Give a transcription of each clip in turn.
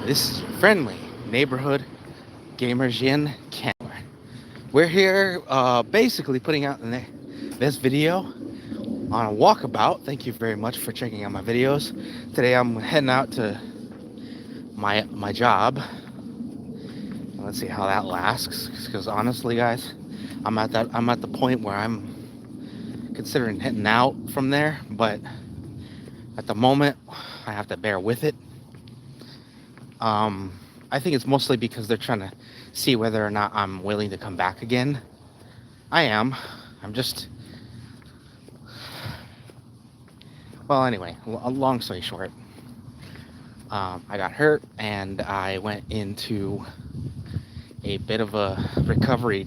This is your friendly neighborhood gamer Djinn Candler. We're here basically putting out this video on a walkabout. Thank you very much for checking out my videos. Today I'm heading out to my job. Let's see how that lasts, because honestly guys, I'm at the point where I'm considering heading out from there, but at the moment I have to bear with it. I think it's mostly because they're trying to see whether or not I'm willing to come back again. I am. I'm just... Well, anyway, long story short, I got hurt and I went into a bit of a recovery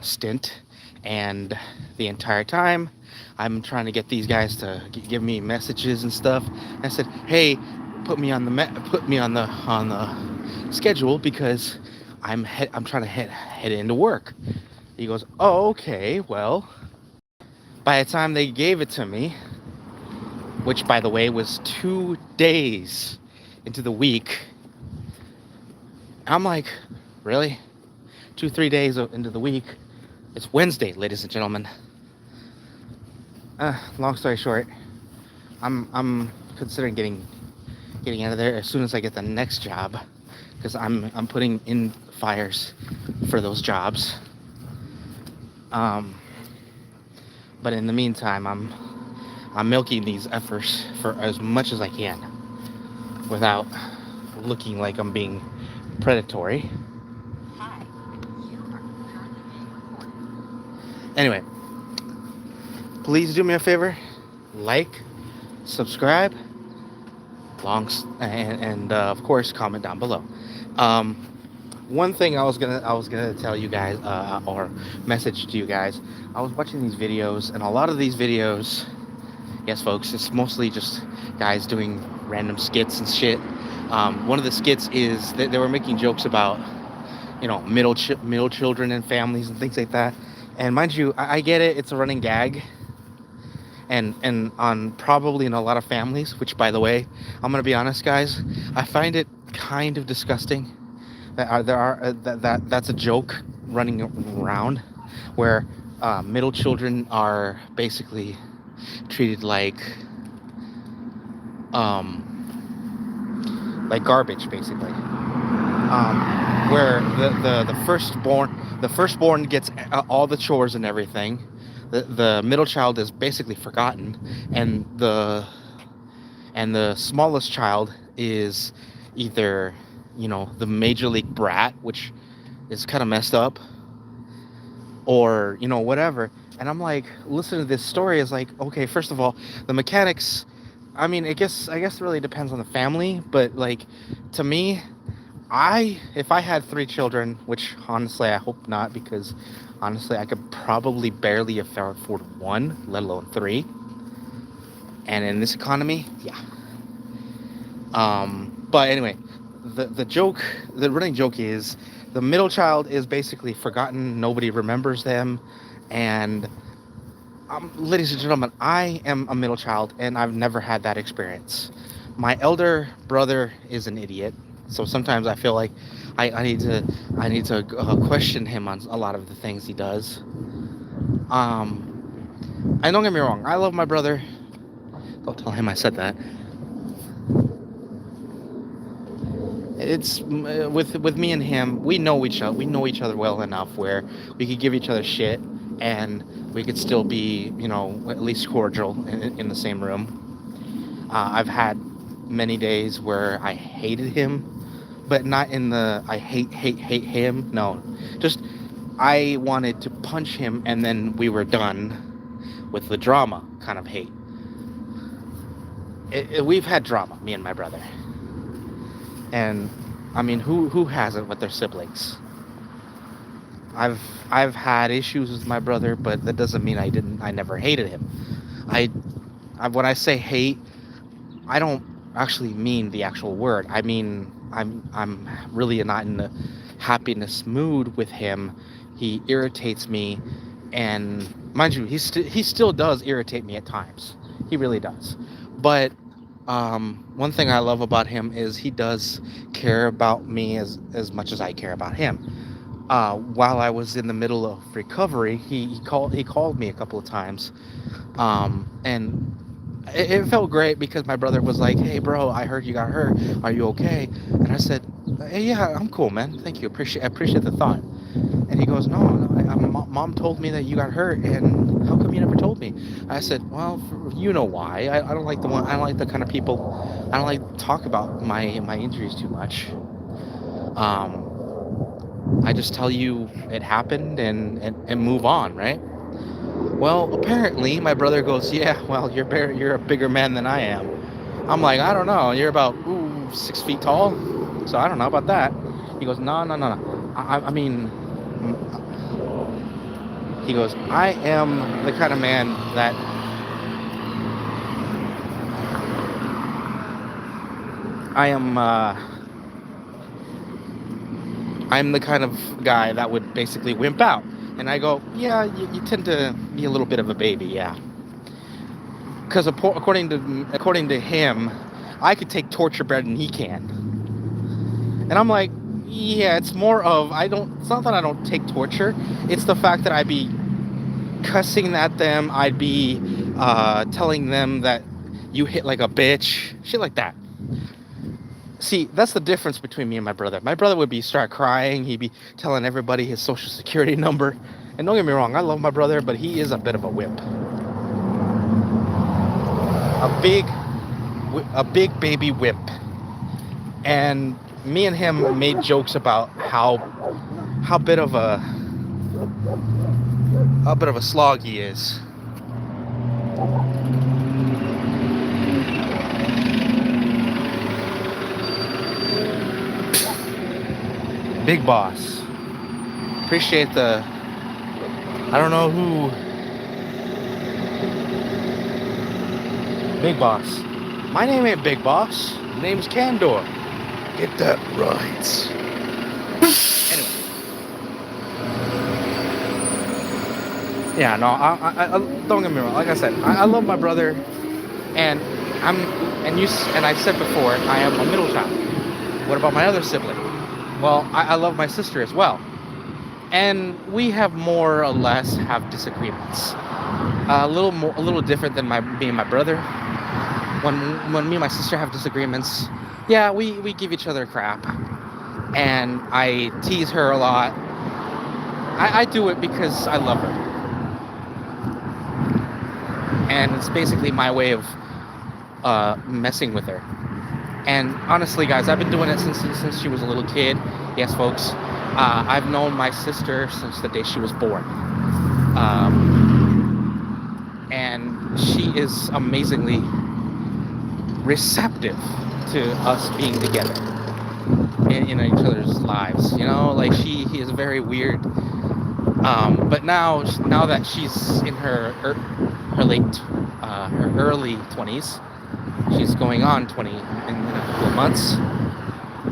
stint, and the entire time I'm trying to get these guys to give me messages and stuff. I said, hey, put me on the schedule because I'm trying to head into work. He goes, oh, okay, well, by the time they gave it to me, which by the way was 2 days into the week, I'm like, really? 3 days into the week? It's Wednesday, ladies and gentlemen. Long story short, I'm considering getting out of there as soon as I get the next job, because I'm putting in fires for those jobs. But in the meantime, I'm milking these efforts for as much as I can without looking like I'm being predatory. Hi, you are currently being recorded. Anyway, please do me a favor, like, subscribe, and of course comment down below. One thing I was gonna tell you guys, or message to you guys. I was watching these videos, and a lot of these videos, yes folks, it's mostly just guys doing random skits and shit. One of the skits is that they were making jokes about, middle children and families and things like that. And mind you, I get it, it's a running gag, and on probably in a lot of families, which by the way, I'm gonna be honest guys, I find it kind of disgusting that that's a joke running around, where middle children are basically treated like garbage, basically. Where the firstborn gets all the chores and everything. The middle child is basically forgotten, and the smallest child is either, the major league brat, which is kind of messed up, or whatever. And I'm like, listen to this story, is like, okay, first of all, the mechanics, I mean, I guess it really depends on the family, but like, to me, if I had 3 children, which honestly I hope not, because honestly I could probably barely afford 1, let alone 3, and in this economy, yeah. But anyway, the running joke is the middle child is basically forgotten, nobody remembers them, and ladies and gentlemen, I am a middle child, and I've never had that experience. My elder brother is an idiot, so sometimes I feel like I need to question him on a lot of the things he does. And don't get me wrong, I love my brother. Don't tell him I said that. It's with me and him, we know each other well enough where we could give each other shit, and we could still be, at least cordial in the same room. I've had many days where I hated him, but not in the I hate him. No, just I wanted to punch him, and then we were done with the drama kind of hate. We've had drama, me and my brother, and I mean, who hasn't with their siblings? I've had issues with my brother, but that doesn't mean I never hated him. When I say hate, I don't actually mean the actual word. I mean, I'm really not in the happiness mood with him. He irritates me, and mind you, he still does irritate me at times. He really does. But One thing I love about him is he does care about me as much as I care about him. While I was in the middle of recovery, he called me a couple of times, and it felt great because my brother was like, "Hey, bro, I heard you got hurt. Are you okay?" And I said, "Hey, yeah, I'm cool, man. Thank you. Appreciate the thought." And he goes, "No, no, mom told me that you got hurt, and how come you never told me?" I said, "Well, you know why. I don't like the one. I don't like the kind of people. I don't like to talk about my injuries too much. I just tell you it happened and move on, right?" Well, apparently, my brother goes, "Yeah, well, you're a bigger man than I am." I'm like, "I don't know. You're about 6 feet tall, so I don't know about that." He goes, "No, no, no, no. I mean, he goes, I am the kind of man that I am. I'm the kind of guy that would basically wimp out." And I go, "Yeah, you tend to be a little bit of a baby, yeah." Because according to him, I could take torture better than he can. And I'm like, "Yeah, it's more of I don't. It's not that I don't take torture. It's the fact that I'd be cussing at them. I'd be telling them that you hit like a bitch, shit like that." See, that's the difference between me and my brother. My brother would be start crying. He'd be telling everybody his social security number. And don't get me wrong, I love my brother, but he is a bit of a wimp. A big, a big baby wimp. And me and him made jokes about how bit of a slog he is. Big boss. Appreciate the. I don't know who. Big boss. My name ain't Big Boss. My name's Candor. Get that right. Anyway, yeah, no, don't get me wrong. Like I said, I love my brother, and I'm, and I've said before, I am a middle child. What about my other sibling? Well, I love my sister as well, and we have more or less have disagreements. A little different than me and my brother. When me and my sister have disagreements, yeah, we give each other crap, and I tease her a lot. I do it because I love her, and it's basically my way of messing with her. And honestly, guys, I've been doing it since she was a little kid. Yes, folks, I've known my sister since the day she was born, and she is amazingly receptive to us being together in each other's lives. You know, like she is very weird. But now that she's in her early 20s, she's going on 20 in a couple of months.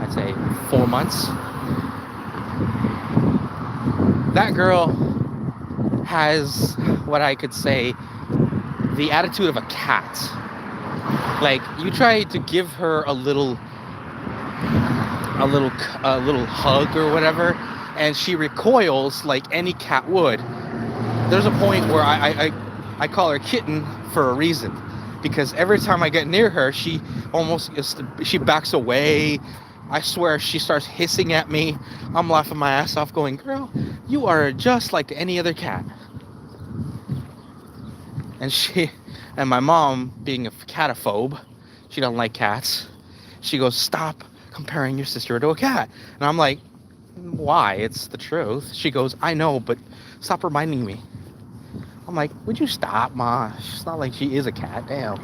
I'd say 4 months. That girl has what I could say the attitude of a cat. Like, you try to give her a little hug or whatever, and she recoils like any cat would. There's a point where I call her kitten for a reason, because every time I get near her, she backs away. I swear she starts hissing at me. I'm laughing my ass off, going, "Girl, you are just like any other cat." And my mom, being a cataphobe, she doesn't like cats. She goes, "Stop comparing your sister to a cat." And I'm like, "Why? It's the truth." She goes, "I know, but stop reminding me." I'm like, "Would you stop, Ma? It's not like she is a cat. Damn."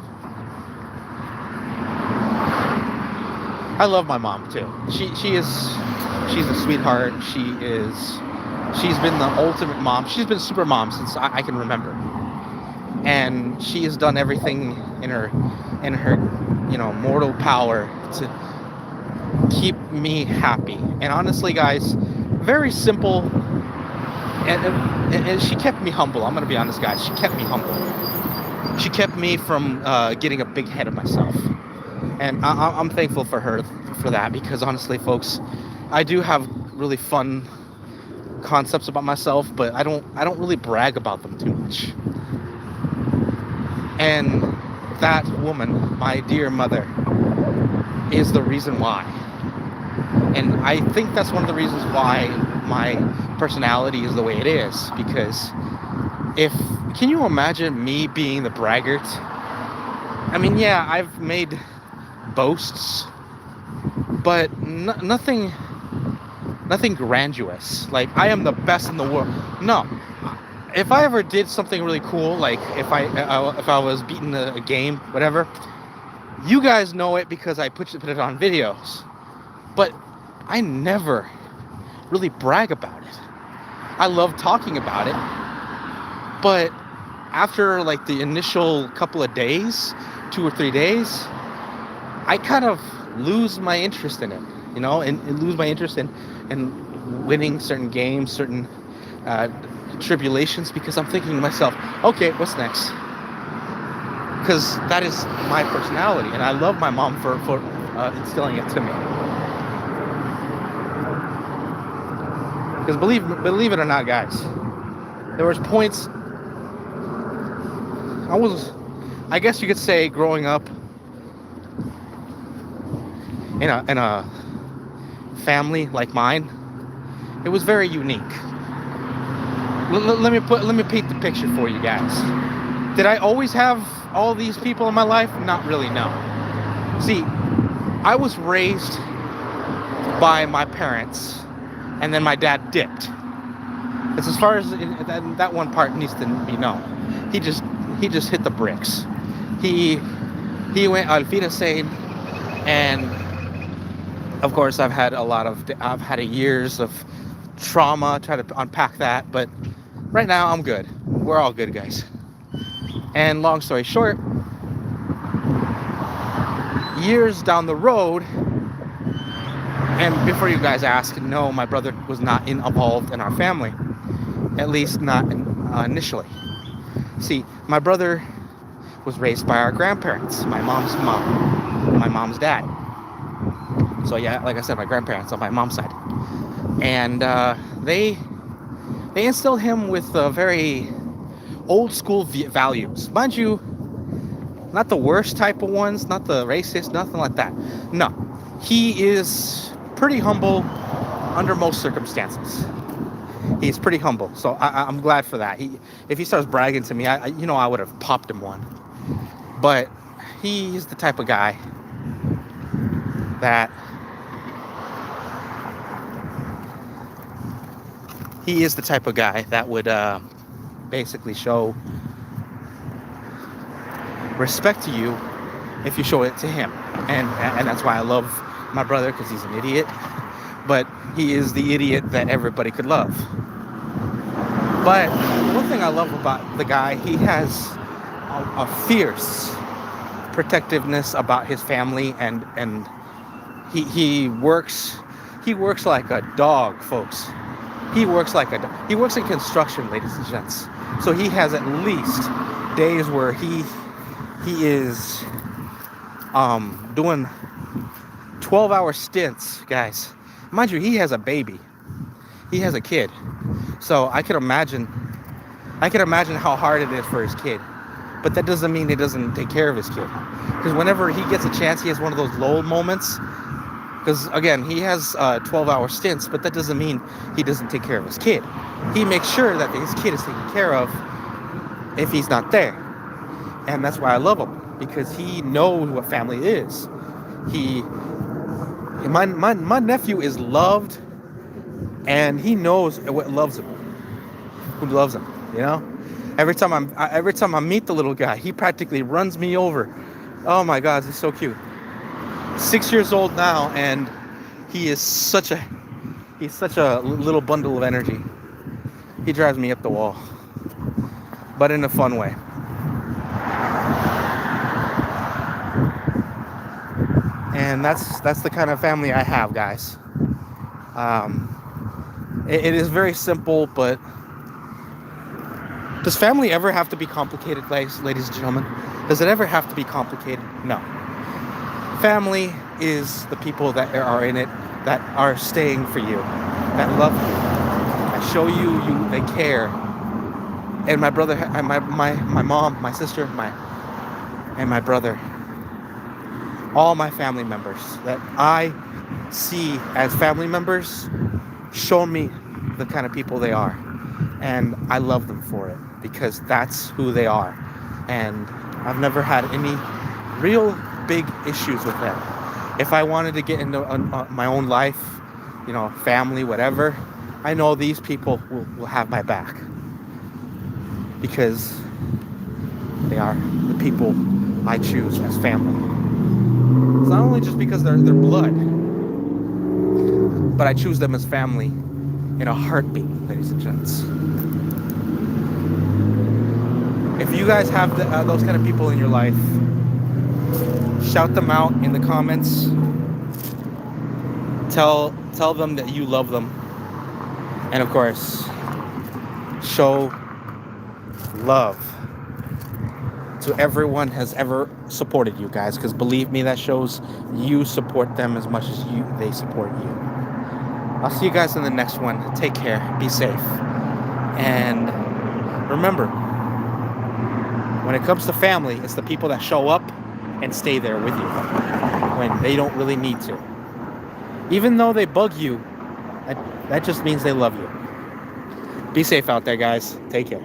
I love my mom too. She's a sweetheart. She's been the ultimate mom. She's been super mom since I can remember. And she has done everything in her mortal power to keep me happy. And honestly, guys, very simple. And she kept me humble. I'm gonna be honest, guys. She kept me humble. She kept me from getting a big head of myself. And I'm thankful for her for that, because honestly, folks, I do have really fun concepts about myself, but I don't really brag about them too much. And that woman, my dear mother, is the reason why. And I think that's one of the reasons why my personality is the way it is, because if can you imagine me being the braggart? I mean, yeah, I've made boasts, but nothing grandiose. Like, I am the best in the world. No. If I ever did something really cool, like if I was beating a game, whatever, you guys know it because I put it on videos. But I never really brag about it. I love talking about it, but after like the initial couple of days, 2 or 3 days, I kind of lose my interest in it, and lose my interest in winning certain games, certain tribulations, because I'm thinking to myself, okay, what's next? Because that is my personality, and I love my mom for instilling it to me. Because believe it or not, guys, there was points I guess you could say, growing up in a family like mine, it was very unique. Let me paint the picture for you guys. Did I always have all these people in my life? Not really, no. See, I was raised by my parents, and then my dad dipped. It's as far as that one part needs to be known. He just hit the bricks. He went al Fidesain, and of course I've had years of trauma, try to unpack that, but right now I'm good. We're all good, guys. And long story short, years down the road, and before you guys ask, no, my brother was not involved in our family, at least not initially. See, my brother was raised by our grandparents, my mom's mom, my mom's dad. So yeah, like I said, my grandparents on my mom's side, and they instilled him with very old school values, mind you. Not the worst type of ones, not the racist, nothing like that. No, he is pretty humble under most circumstances. He's pretty humble, so I'm glad for that. If he starts bragging to me, I would have popped him one. But he's the type of guy that would basically show respect to you if you show it to him, and that's why I love my brother, because he's an idiot, but he is the idiot that everybody could love. But one thing I love about the guy, he has a fierce protectiveness about his family, and he works like a dog, folks. He works in construction, ladies and gents. So he has at least days where he is doing 12-hour stints, guys. Mind you, he has a baby. He has a kid. So I can imagine how hard it is for his kid. But that doesn't mean he doesn't take care of his kid. Because whenever he gets a chance, he has one of those lull moments. Because, again, he has 12-hour stints, but that doesn't mean he doesn't take care of his kid. He makes sure that his kid is taken care of if he's not there. And that's why I love him, because he knows what family is. My nephew is loved, and he knows what loves him. Who loves him, Every time I meet the little guy, he practically runs me over. Oh my God, he's so cute. 6 years old now, and he's such a little bundle of energy. He drives me up the wall, but in a fun way. And that's the kind of family I have, guys. It is very simple, but does family ever have to be complicated, ladies and gentlemen? Does it ever have to be complicated? No. Family is the people that are in it, that are staying for you, that love you, that show you they care. And my brother, my mom, my sister, and my brother, all my family members that I see as family members, show me the kind of people they are, and I love them for it because that's who they are. And I've never had any real big issues with them. If I wanted to get into my own life, family, whatever, I know these people will have my back because they are the people I choose as family. It's not only just because they're blood, but I choose them as family in a heartbeat, ladies and gents. If you guys have those kind of people in your life, shout them out in the comments. Tell them that you love them, and of course, show love to everyone has ever supported you guys, because believe me, that shows you support them as much as they support you. I'll see you guys in the next one. Take care, be safe, and remember, when it comes to family, it's the people that show up and stay there with you when they don't really need to. Even though they bug you, that just means they love you. Be safe out there, guys. Take care.